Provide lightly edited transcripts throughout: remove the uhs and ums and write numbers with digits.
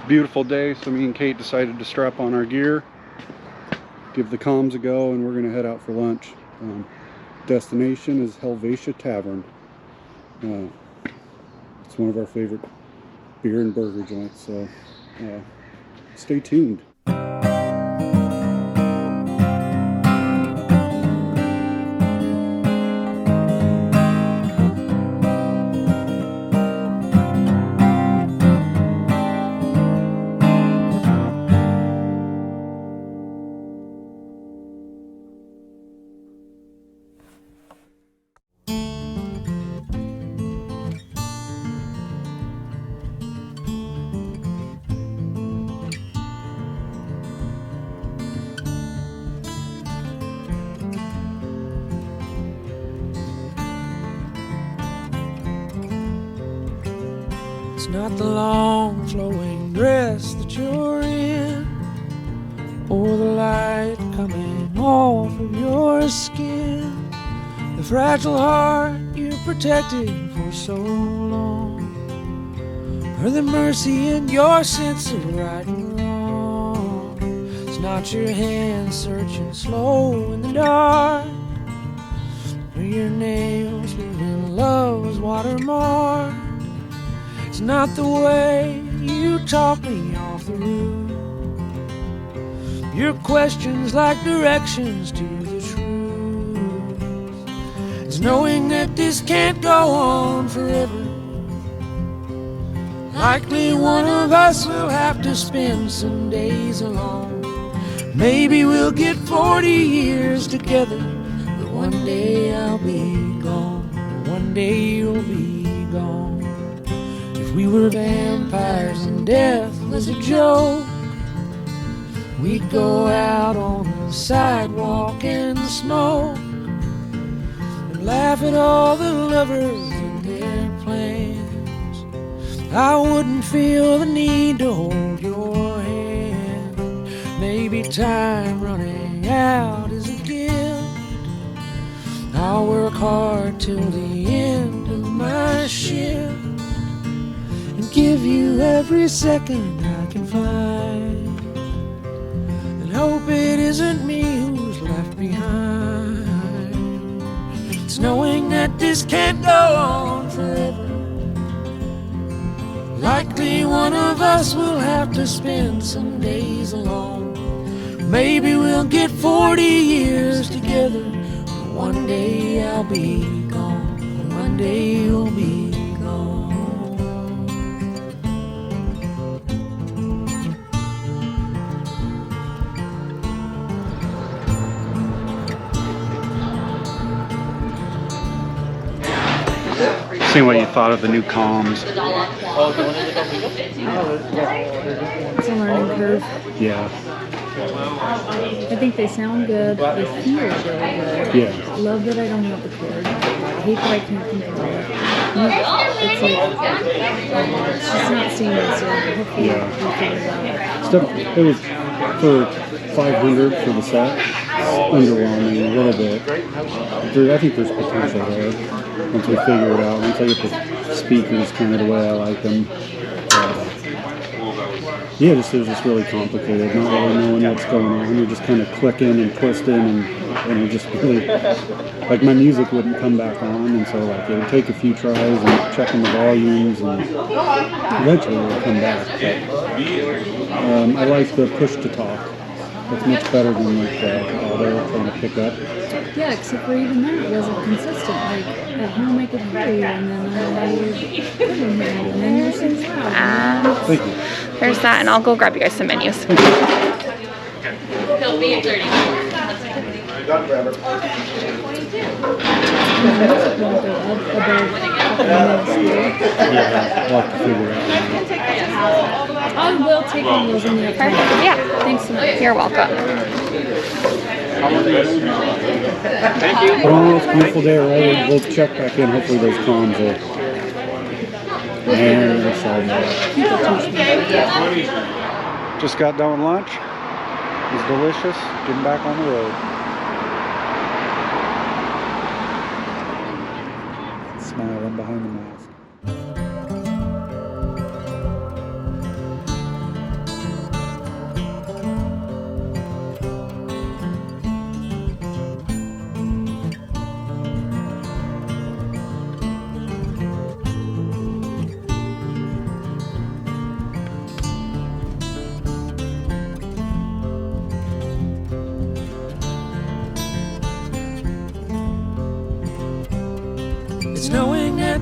a beautiful day, so me and Kate decided to strap on our gear, give the comms a go, and we're going to head out for lunch. Destination is Helvetia Tavern. It's one of our favorite beer and burger joints, so stay tuned. It's not the long flowing dress that you're in, or the light coming off of your skin, the fragile heart you protected for so long, or the mercy in your sense of right and wrong. It's not your hand searching slow in the dark, or your nails leaving love's watermark. It's not the way you talk me off the roof, your questions like directions to the truth. It's knowing that this can't go on forever. Likely one of us will have to spend some days alone. Maybe we'll get 40 years together, but one day I'll be gone, one day you'll be gone. If we were vampires and death was a joke, we'd go out on the sidewalk and smoke, and laugh at all the lovers and their plans. I wouldn't feel the need to hold your hand. Maybe time running out is a gift. I'll work hard till the end of my shift, give you every second I can find, and hope it isn't me who's left behind. It's knowing that this can't go on forever. Likely one of us will have to spend some days alone. Maybe we'll get 40 years together, but one day I'll be gone, one day you'll be gone. Seeing what you thought of the new comms. It's a learning curve. Yeah. I think they sound good. They feel really good. Yeah. Love that I don't have the chord. I hate that I can't control it. It's like, it's just not seamless yet. Hopefully Yeah. we figure it out. It was for 500 for the set. Underwhelming a little bit. I think there's potential there once we figure it out. Once I get the speakers kind of the way I like them. Yeah, it was just really complicated. Not really knowing what's going on. You're just kind of clicking and twisting, and it just really, like, my music wouldn't come back on, and so like it would take a few tries and checking the volumes, and eventually it would come back. But I like the push to talk. It's much better than like the auto trying to pick up. Yeah, except for even that, it wasn't consistent. Like, at home I could hear you, and then I couldn't hear you, and then you were so loud. Thank you. There's that, and I'll go grab you guys some menus. He'll be at 30. Yeah, we'll have to figure it out. I will take one of those in the apartment. Perfect. Yeah. Thanks so much. You're welcome. But on this beautiful day, right, we'll check back in. Hopefully those comms will. And just got done with lunch. It was delicious. Getting back on the road. Smiling behind the mask.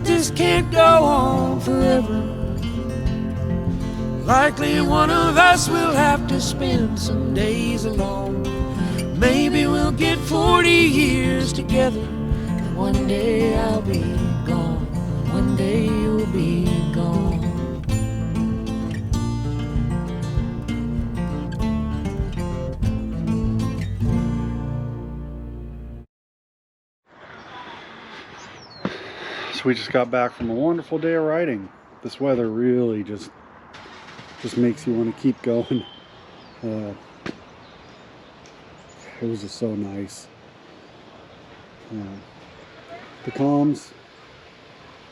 But this can't go on forever. Likely one of us will have to spend some days alone. Maybe we'll get 40 years together. And one day I'll be gone. One day you'll be gone. So we just got back from a wonderful day of riding. This weather really just makes you want to keep going. It was just so nice. The calms,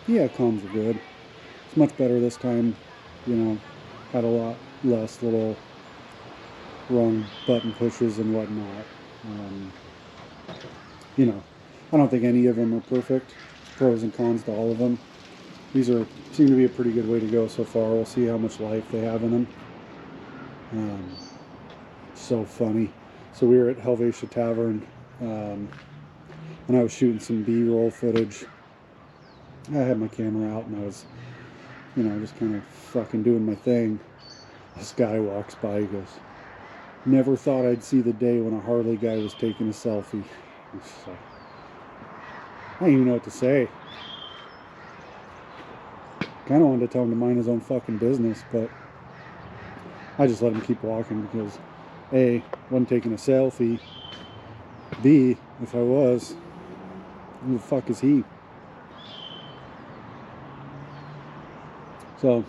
yeah, calms are good. It's much better this time, you know, had a lot less little wrong button pushes and whatnot. You know, I don't think any of them are perfect. Pros and cons to all of them. These seem to be a pretty good way to go so far. We'll see how much life they have in them. So funny. So we were at Helvetia Tavern, and I was shooting some B-roll footage. I had my camera out and I was, you know, just kind of fucking doing my thing. This guy walks by, he goes, "Never thought I'd see the day when a Harley guy was taking a selfie." So, I didn't even know what to say. Kind of wanted to tell him to mind his own fucking business, but I just let him keep walking because A, wasn't taking a selfie. B, if I was, who the fuck is he? So,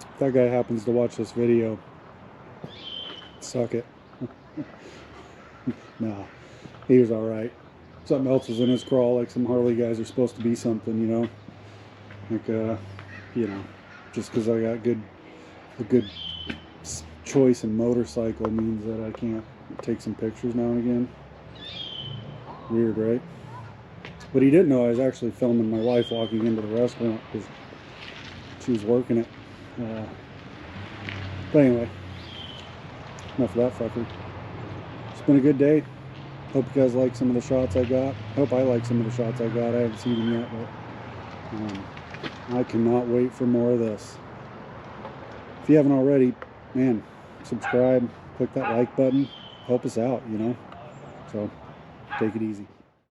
if that guy happens to watch this video, suck it. Nah, he was alright. Something else was in his crawl, like some Harley guys are supposed to be something, you know? Like, you know, just because I got a good choice in motorcycle means that I can't take some pictures now and again. Weird, right? But he didn't know I was actually filming my wife walking into the restaurant because she was working it. But anyway, enough of that fucker. It's been a good day. Hope you guys like some of the shots I got. Hope I like some of the shots I got. I haven't seen them yet, but I cannot wait for more of this. If you haven't already, man, subscribe, click that like button, help us out, you know. So take it easy.